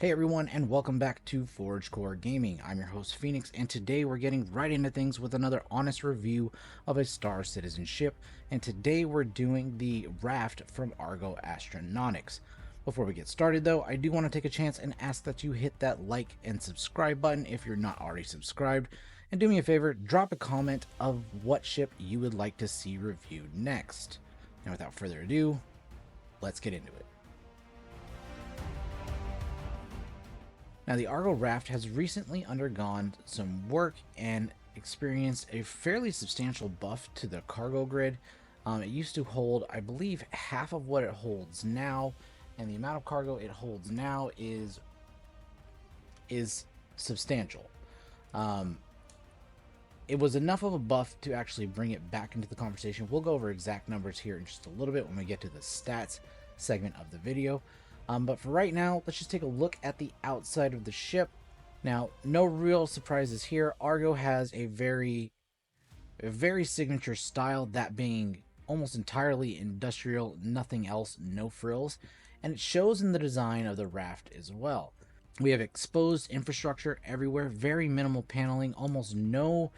Hey everyone, and welcome back to Forge Core Gaming. I'm your host Phoenix, and today we're getting right into things with another honest review of a Star Citizen ship. And today we're doing the Raft from Argo Astronautics. Before we get started though, I do want to take a chance and ask that you hit that like and subscribe button if you're not already subscribed. And do me a favor, drop a comment of what ship you would like to see reviewed next. And without further ado, let's get into it. Now, the Argo Raft has recently undergone some work and experienced a fairly substantial buff to the cargo grid. It used to hold, I believe, half of what it holds now, and the amount of cargo it holds now is substantial. It was enough of a buff to actually bring it back into the conversation. We'll go over exact numbers here in just a little bit when we get to the stats segment of the video. But for right now, let's just take a look at the outside of the ship. Now, no real surprises here. Argo has a very signature style, that being almost entirely industrial, nothing else, no frills. And it shows in the design of the raft as well. We have exposed infrastructure everywhere, very minimal paneling, almost no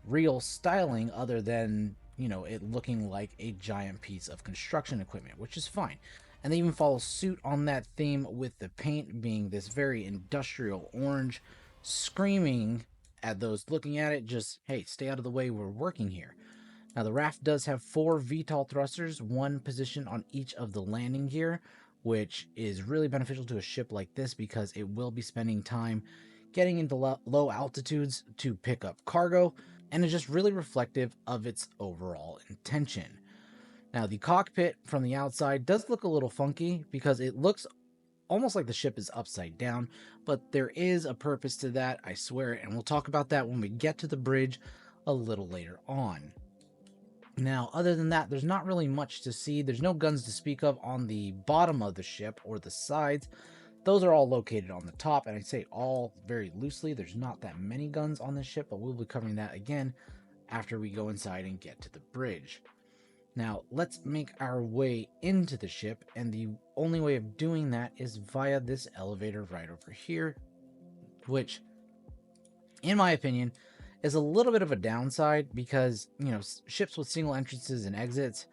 real styling other than, it looking like a giant piece of construction equipment, which is fine. And they even follow suit on that theme with the paint being this very industrial orange, screaming at those looking at it, just, hey, stay out of the way, we're working here. Now, the raft does have 4 VTOL thrusters, one position on each of the landing gear, which is really beneficial to a ship like this because it will be spending time getting into low altitudes to pick up cargo, and is just really reflective of its overall intention. Now, the cockpit from the outside does look a little funky because it looks almost like the ship is upside down, but there is a purpose to that, I swear, and we'll talk about that when we get to the bridge a little later on. Now, other than that, there's not really much to see. There's no guns to speak of on the bottom of the ship or the sides. Those are all located on the top, and I say all very loosely. There's not that many guns on this ship, but we'll be covering that again after we go inside and get to the bridge. Now, let's make our way into the ship, and the only way of doing that is via this elevator right over here, which, in my opinion, is a little bit of a downside because, ships with single entrances and exits,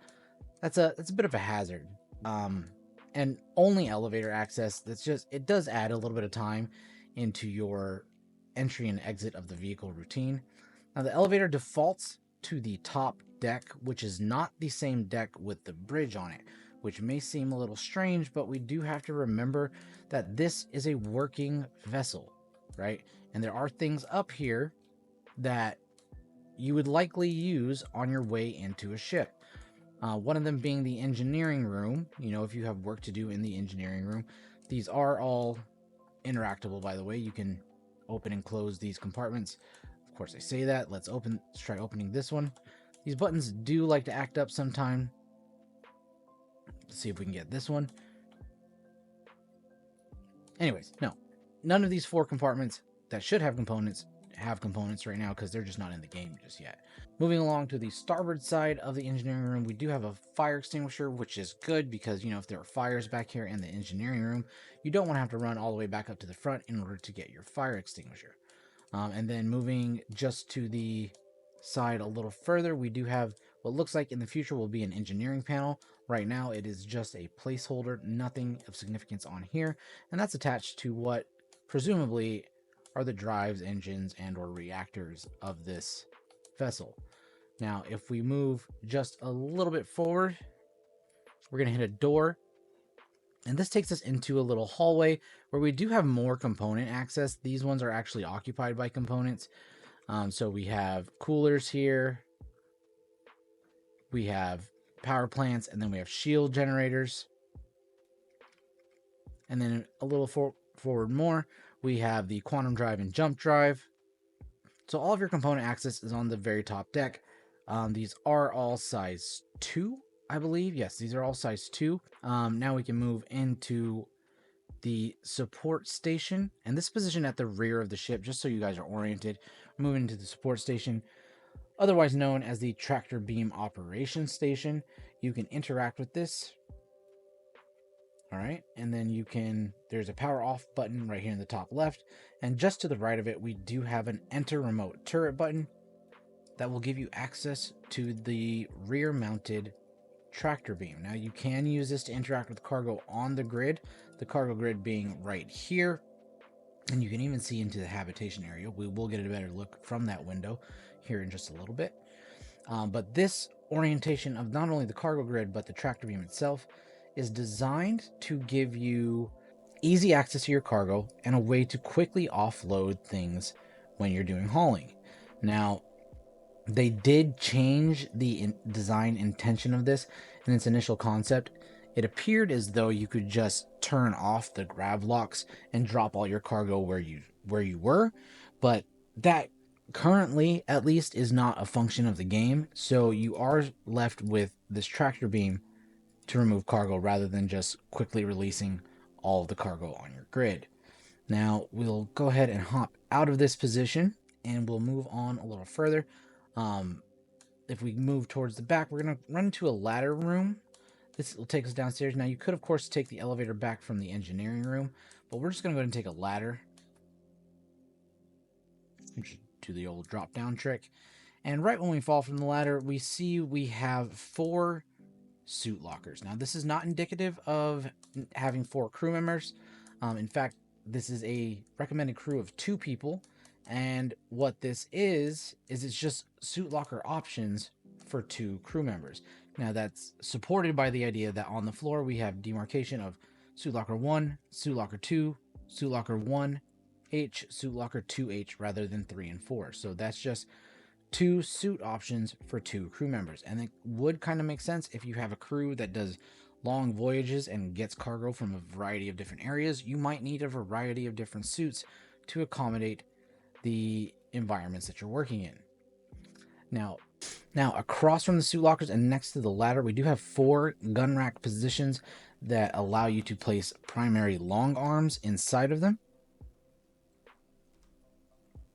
that's a bit of a hazard. And only elevator access, it does add a little bit of time into your entry and exit of the vehicle routine. Now, the elevator defaults to the top deck, which is not the same deck with the bridge on it, which may seem a little strange, but we do have to remember that this is a working vessel, right? And there are things up here that you would likely use on your way into a ship. One of them being the engineering room. If you have work to do in the engineering room, these are all interactable, by the way. You can open and close these compartments. Of course, I say that. Let's try opening this one. These buttons do like to act up sometime. Let's see if we can get this one. Anyways, no. None of these 4 compartments that should have components right now because they're just not in the game just yet. Moving along to the starboard side of the engineering room, we do have a fire extinguisher, which is good because, if there are fires back here in the engineering room, you don't want to have to run all the way back up to the front in order to get your fire extinguisher. And then moving just to the side a little further, we do have what looks like in the future will be an engineering panel. Right now, it is just a placeholder, nothing of significance on here, and that's attached to what presumably are the drives, engines, and or reactors of this vessel. Now, if we move just a little bit forward, we're going to hit a door, and this takes us into a little hallway where we do have more component access. These ones are actually occupied by components. So we have coolers here, we have power plants, and then we have shield generators. And then a little forward more, we have the quantum drive and jump drive. So all of your component access is on the very top deck. These are all size 2, I believe. Yes, these are all size 2. Now we can move into the support station, and this position at the rear of the ship, just so you guys are oriented. Moving into the support station, otherwise known as the tractor beam operations station. You can interact with this All right, and then there's a power off button right here in the top left, and just to the right of it, we do have an enter remote turret button that will give you access to the rear mounted tractor beam. Now you can use this to interact with cargo on the grid, the cargo grid being right here, and you can even see into the habitation area. We will get a better look from that window here in just a little bit. But this orientation of not only the cargo grid but the tractor beam itself is designed to give you easy access to your cargo and a way to quickly offload things when you're doing hauling. Now, they did change the design intention of this in its initial concept. It appeared as though you could just turn off the grab locks and drop all your cargo where you were, but that currently at least is not a function of the game, so you are left with this tractor beam to remove cargo rather than just quickly releasing all of the cargo on your grid. Now we'll go ahead and hop out of this position and we'll move on a little further. If we move towards the back, we're going to run into a ladder room. This will take us downstairs. Now, you could, of course, take the elevator back from the engineering room, but we're just going to go ahead and take a ladder. Do the old drop-down trick. And right when we fall from the ladder, we see we have 4 suit lockers. Now, this is not indicative of having 4 crew members. In fact, this is a recommended crew of 2 people. And what this is it's just suit locker options for 2 crew members. Now, that's supported by the idea that on the floor we have demarcation of suit locker 1, suit locker 2, suit locker 1H, suit locker 2H rather than 3 and 4. So that's just 2 suit options for 2 crew members. And it would kind of make sense if you have a crew that does long voyages and gets cargo from a variety of different areas. You might need a variety of different suits to accommodate the environments that you're working in. Now across from the suit lockers and next to the ladder, we do have 4 gun rack positions that allow you to place primary long arms inside of them.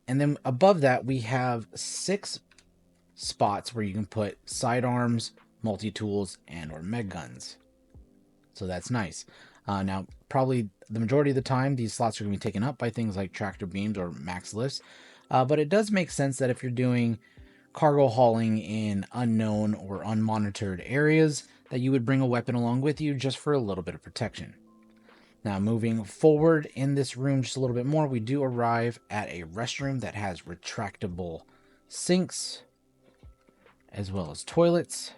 And then above that, we have 6 spots where you can put sidearms, multi-tools, and or med guns. So that's nice. Now, probably the majority of the time, these slots are going to be taken up by things like tractor beams or max lifts. But it does make sense that if you're doing cargo hauling in unknown or unmonitored areas, that you would bring a weapon along with you just for a little bit of protection. Now, moving forward in this room just a little bit more, we do arrive at a restroom that has retractable sinks as well as toilets.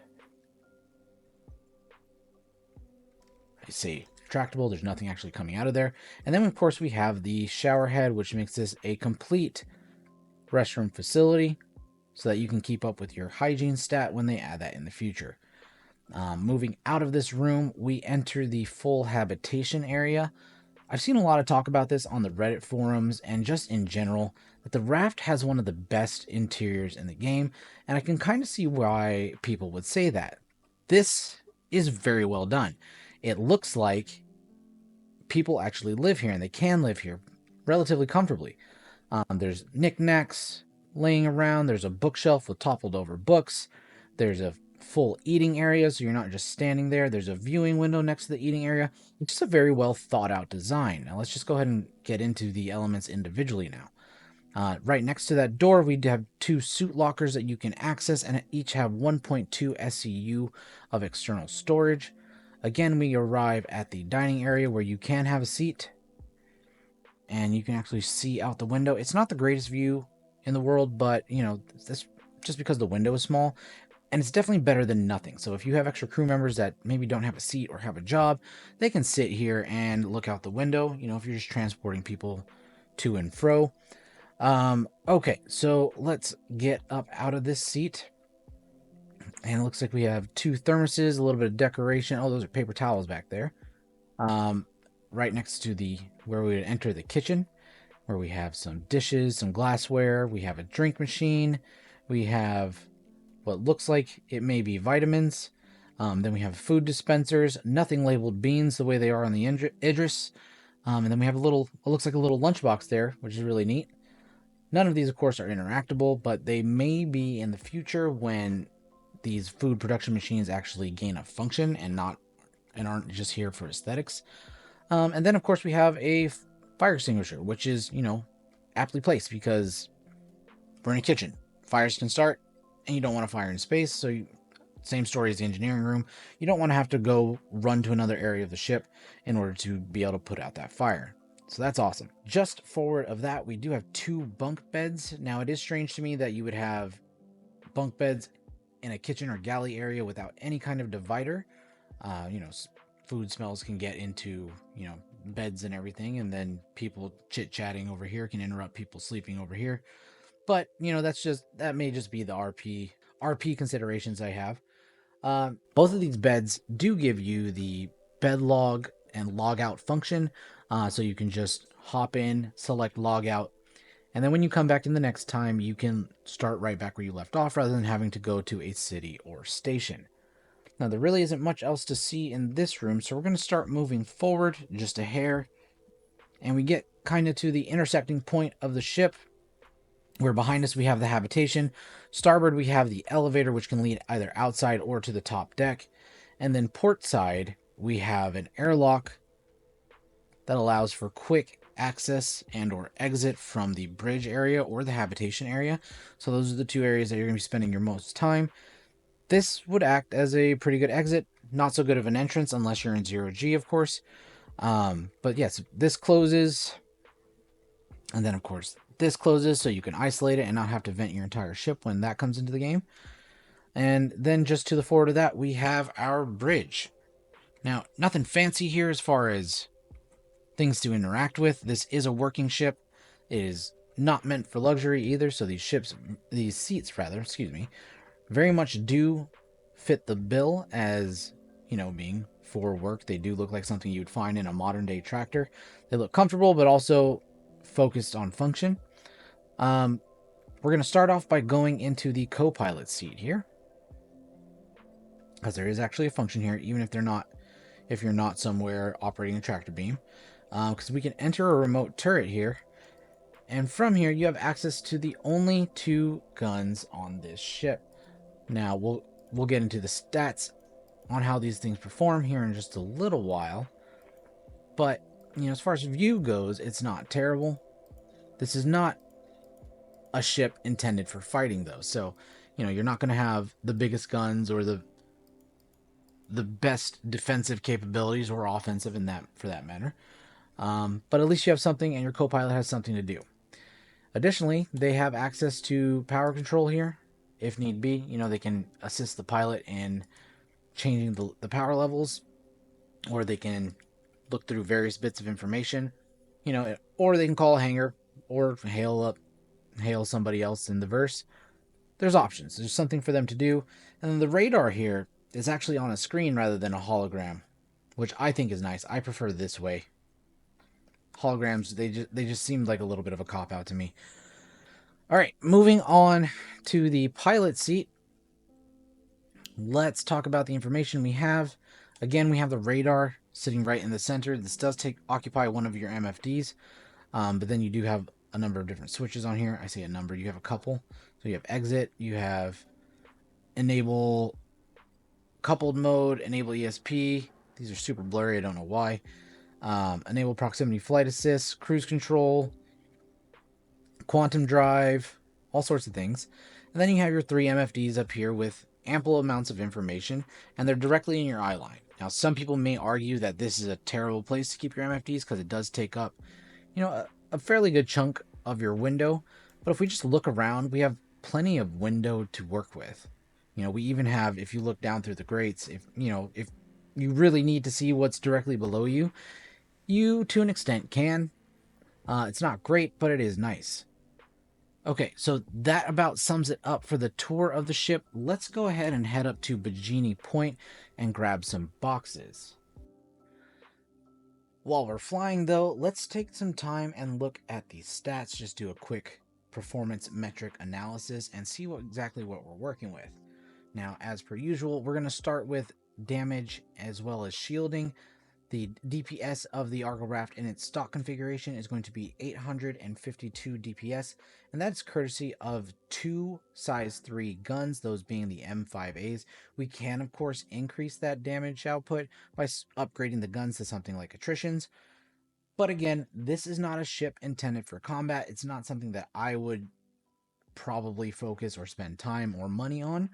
I say retractable, there's nothing actually coming out of there. And then, of course, we have the shower head, which makes this a complete restroom facility so that you can keep up with your hygiene stat when they add that in the future. Moving out of this room, we enter the full habitation area. I've seen a lot of talk about this on the Reddit forums and just in general, that the raft has one of the best interiors in the game, and I can kind of see why people would say that. This is very well done. It looks like people actually live here, and they can live here relatively comfortably. There's knickknacks laying around. There's a bookshelf with toppled over books. There's a full eating area, so you're not just standing there. There's a viewing window next to the eating area. It's just a very well thought out design. Now let's just go ahead and get into the elements individually now. Right next to that door, we have 2 suit lockers that you can access, and each have 1.2 SCU of external storage. Again, we arrive at the dining area where you can have a seat, and you can actually see out the window. It's not the greatest view in the world, but, you know, that's just because the window is small, and it's definitely better than nothing. So if you have extra crew members that maybe don't have a seat or have a job, they can sit here and look out the window, you know, if you're just transporting people to and fro. Okay, so let's get up out of this seat. And it looks like we have 2 thermoses, a little bit of decoration. Oh, those are paper towels back there. Right next to where we would enter the kitchen, where we have some dishes, some glassware. We have a drink machine. We have what looks like it may be vitamins. Then we have food dispensers, nothing labeled beans the way they are on the Idris. And then we have it looks like a little lunchbox there, which is really neat. None of these, of course, are interactable, but they may be in the future when these food production machines actually gain a function and not and aren't just here for aesthetics. And then, of course, we have a fire extinguisher, which is, aptly placed because we're in a kitchen. Fires can start, and you don't want to fire in space, so same story as the engineering room. You don't want to have to go run to another area of the ship in order to be able to put out that fire. So that's awesome. Just forward of that, we do have 2 bunk beds. Now, it is strange to me that you would have bunk beds in a kitchen or galley area without any kind of divider. Food smells can get into, beds and everything, and then people chit-chatting over here can interrupt people sleeping over here. But, that may just be the RP considerations I have. Both of these beds do give you the bed log and log out function, so you can just hop in, select log out, and then when you come back in the next time, you can start right back where you left off rather than having to go to a city or station. Now, there really isn't much else to see in this room, so we're going to start moving forward just a hair, and we get kind of to the intersecting point of the ship, where behind us we have the habitation. Starboard we have the elevator, which can lead either outside or to the top deck. And then port side we have an airlock that allows for quick access and or exit from the bridge area or the habitation area. So those are the 2 areas that you're going to be spending your most time. This would act as a pretty good exit, not so good of an entrance unless you're in 0G, of course. But yes, this closes, and then of course this closes, so you can isolate it and not have to vent your entire ship when that comes into the game. And then just to the forward of that, we have our bridge. Now, nothing fancy here as far as things to interact with. This is a working ship. It is not meant for luxury either, so these seats, very much do fit the bill as, being for work. They do look like something you would find in a modern day tractor. They look comfortable, but also focused on function. We're going to start off by going into the co-pilot seat here, because there is actually a function here, even if you're not somewhere operating a tractor beam, because we can enter a remote turret here, and from here you have access to the only 2 guns on this ship. Now we'll get into the stats on how these things perform here in just a little while, but as far as view goes, it's not terrible. This is not a ship intended for fighting, though, so you're not going to have the biggest guns or the best defensive capabilities or offensive for that matter. But at least you have something, and your co-pilot has something to do. Additionally, they have access to power control here if need be. They can assist the pilot in changing the power levels, or they can look through various bits of information, or they can call a hangar or hail somebody else in the verse. There's options. There's something for them to do. And then the radar here is actually on a screen rather than a hologram, which I think is nice. I prefer this way. Holograms, they just seemed like a little bit of a cop-out to me. All right, moving on to the pilot seat. Let's talk about the information we have. Again, we have the radar sitting right in the center. This does occupy one of your MFDs, but then you do have a number of different switches on here. I say a number, you have a couple. So you have exit, you have enable coupled mode, enable ESP. These are super blurry, I don't know why. Enable proximity flight assist, cruise control, quantum drive, all sorts of things. And then you have your 3 MFDs up here with ample amounts of information, and they're directly in your eye line. Now, some people may argue that this is a terrible place to keep your MFDs because it does take up, a fairly good chunk of your window. But if we just look around, we have plenty of window to work with. We even have, if you look down through the grates, if you really need to see what's directly below you, you to an extent can. It's not great, but it is nice. Okay, so that about sums it up for the tour of the ship. Let's go ahead and head up to Bajini Point and grab some boxes. While we're flying, though, let's take some time and look at the stats, just do a quick performance metric analysis and see exactly what we're working with. Now, as per usual, we're going to start with damage as well as shielding. The DPS of the Argo Raft in its stock configuration is going to be 852 DPS, and that's courtesy of 2 size 3 guns, those being the M5As. We can, of course, increase that damage output by upgrading the guns to something like attritions. But again, this is not a ship intended for combat. It's not something that I would probably focus or spend time or money on,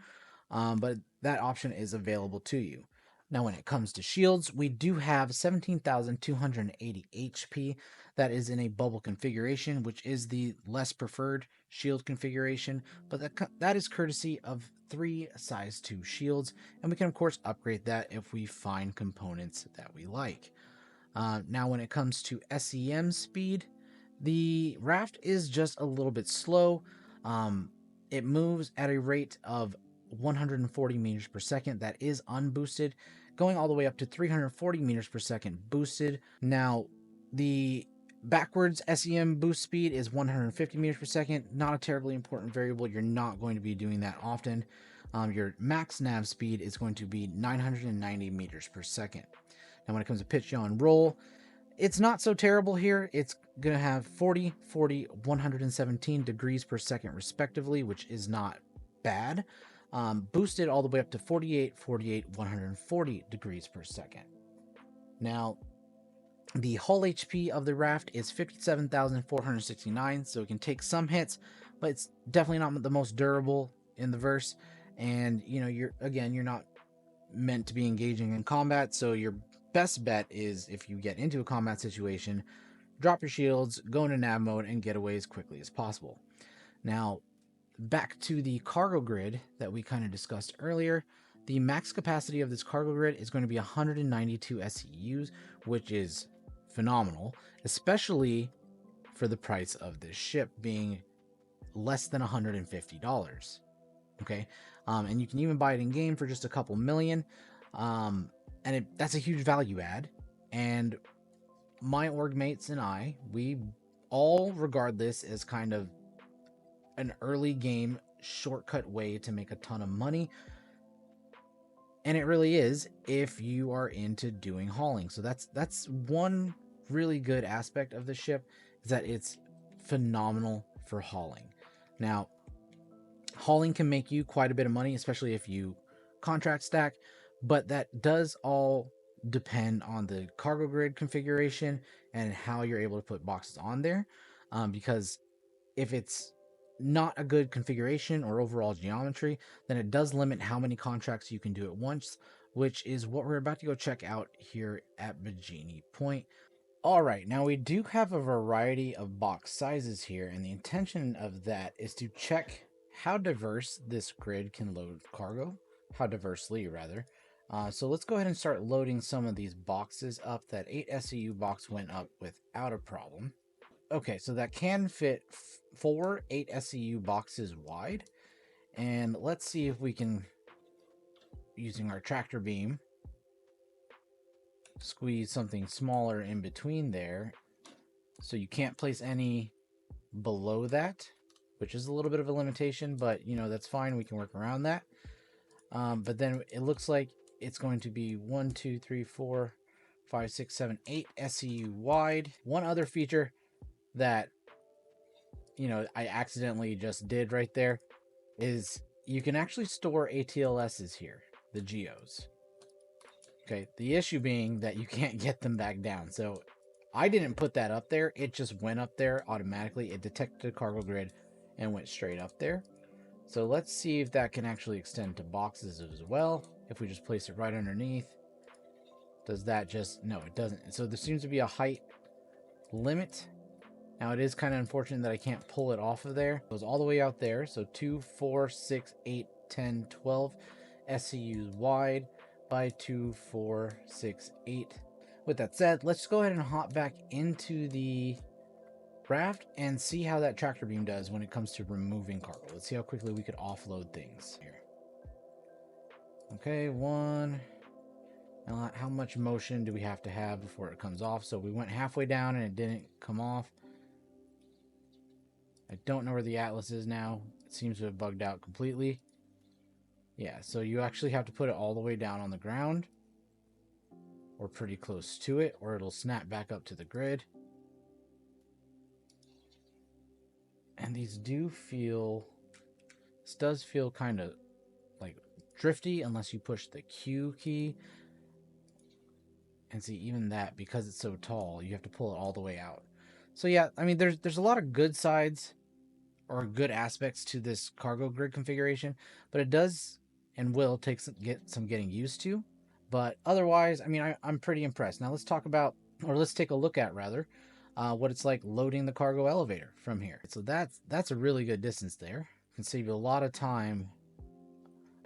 but that option is available to you. Now, when it comes to shields, we do have 17,280 HP. That is in a bubble configuration, which is the less preferred shield configuration, but that is courtesy of 3 size 2 shields, and we can, of course, upgrade that if we find components that we like. Now, when it comes to SEM speed, the raft is just a little bit slow. It moves at a rate of 140 meters per second. That is unboosted, going all the way up to 340 meters per second boosted. Now, the backwards SEM boost speed is 150 meters per second. Not a terribly important variable. You're not going to be doing that often. Your max nav speed is going to be 990 meters per second. Now, when it comes to pitch, yaw, and roll, it's not so terrible here. It's going to have 40, 40, 117 degrees per second respectively, which is not bad. Boosted all the way up to 48, 48, 140 degrees per second. Now, the hull HP of the raft is 57,469, so it can take some hits, but it's definitely not the most durable in the verse. And, you know, you're not meant to be engaging in combat, so your best bet is, if you get into a combat situation, drop your shields, go into nav mode, and get away as quickly as possible. Now, back to the cargo grid that we kind of discussed earlier. The max capacity of this cargo grid is going to be 192 SEUs, which is phenomenal, especially for the price of this ship being less than $150. Okay, and you can even buy it in game for just a couple million, and that's a huge value add. And my org mates and I, we all regard this as kind of an early game shortcut way to make a ton of money, and it really is if you are into doing hauling. So that's one really good aspect of the ship, is that it's phenomenal for hauling. Now, hauling can make you quite a bit of money, especially if you contract stack, but that does all depend on the cargo grid configuration and how you're able to put boxes on there, because if it's not a good configuration or overall geometry, then it does limit how many contracts you can do at once, which is what we're about to go check out here at Bajini Point. All right, now we do have a variety of box sizes here, and the intention of that is to check how diverse this grid can load cargo, how diversely rather. So let's go ahead and start loading some of these boxes up. That 8 SEU box went up without a problem. Okay, so that can fit 4 8 SEU boxes wide. And let's see if we can, using our tractor beam, squeeze something smaller in between there. So you can't place any below that, which is a little bit of a limitation, but you know, that's fine. We can work around that. But then it looks like it's going to be 1, 2, 3, 4, 5, 6, 7, 8 SEU wide. One other feature that, you know, I accidentally just did right there is you can actually store ATLSs here, the geos. Okay, the issue being that you can't get them back down. So I didn't put that up there. It just went up there automatically. It detected the cargo grid and went straight up there. So let's see if that can actually extend to boxes as well. If we just place it right underneath, does that just, no, it doesn't. So there seems to be a height limit. Now it is kind of unfortunate that I can't pull it off of there. It goes all the way out there. So 2, 4, 6, 8, 10, 12 SEUs wide by 2, 4, 6, 8. With that said, let's go ahead and hop back into the raft and see how that tractor beam does when it comes to removing cargo. Let's see how quickly we could offload things here. Okay, 1. Now, how much motion do we have to have before it comes off? So we went halfway down and it didn't come off. I don't know where the Atlas is now. It seems to have bugged out completely. Yeah, so you actually have to put it all the way down on the ground. or pretty close to it, or it'll snap back up to the grid. And these do feel, this does feel kind of like drifty unless you push the Q key. And see, even that, because it's so tall, you have to pull it all the way out. So yeah, I mean, there's a lot of good sides or good aspects to this cargo grid configuration, but it does and will take some getting used to. But otherwise, I mean, I'm pretty impressed. Now let's talk about, or let's take a look at rather, what it's like loading the cargo elevator from here. So that's a really good distance there. Can save you a lot of time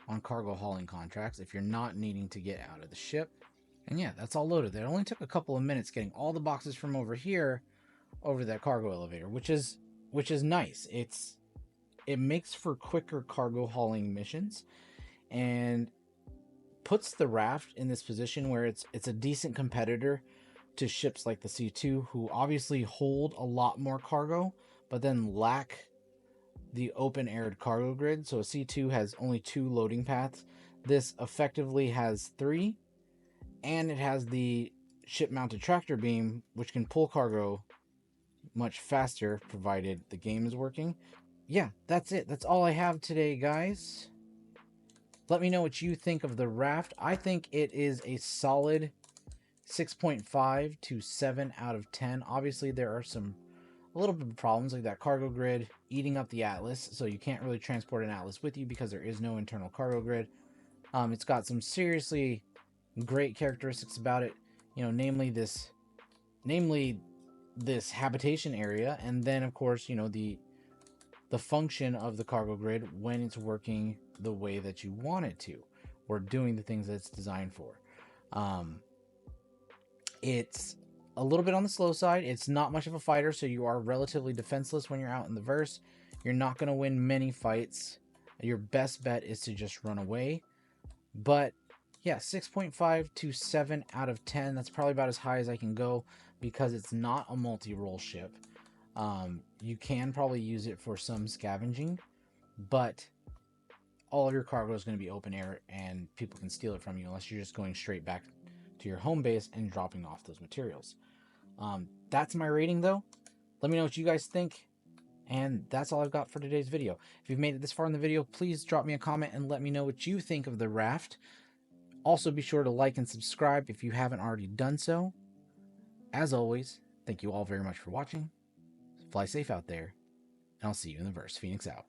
on cargo hauling contracts if you're not needing to get out of the ship. And yeah, that's all loaded. It only took a couple of minutes getting all the boxes from over here over to that cargo elevator, which is nice. It makes for quicker cargo hauling missions and puts the raft in this position where it's a decent competitor to ships like the C2, who obviously hold a lot more cargo but then lack the open aired cargo grid. So a C2 has only 2 loading paths. This effectively has 3, and it has the ship mounted tractor beam, which can pull cargo much faster provided the game is working. Yeah, that's it. That's all I have today, guys. Let me know what you think of the raft. I think it is a solid 6.5 to 7 out of 10. Obviously, there are a little bit of problems like that cargo grid eating up the Atlas, so you can't really transport an Atlas with you because there is no internal cargo grid. It's got some seriously great characteristics about it, namely this habitation area, and then of course, the function of the cargo grid when it's working the way that you want it to, or doing the things that it's designed for. It's a little bit on the slow side. It's not much of a fighter, so you are relatively defenseless when you're out in the verse. You're not going to win many fights. Your best bet is to just run away. But yeah, 6.5 to 7 out of 10. That's probably about as high as I can go because it's not a multi-role ship. You can probably use it for some scavenging, but all of your cargo is going to be open air and people can steal it from you unless you're just going straight back to your home base and dropping off those materials. That's my rating though. Let me know what you guys think. And that's all I've got for today's video. If you've made it this far in the video, please drop me a comment and let me know what you think of the raft. Also, be sure to like and subscribe if you haven't already done so. As always, thank you all very much for watching. Fly safe out there, and I'll see you in the verse. Phoenix out.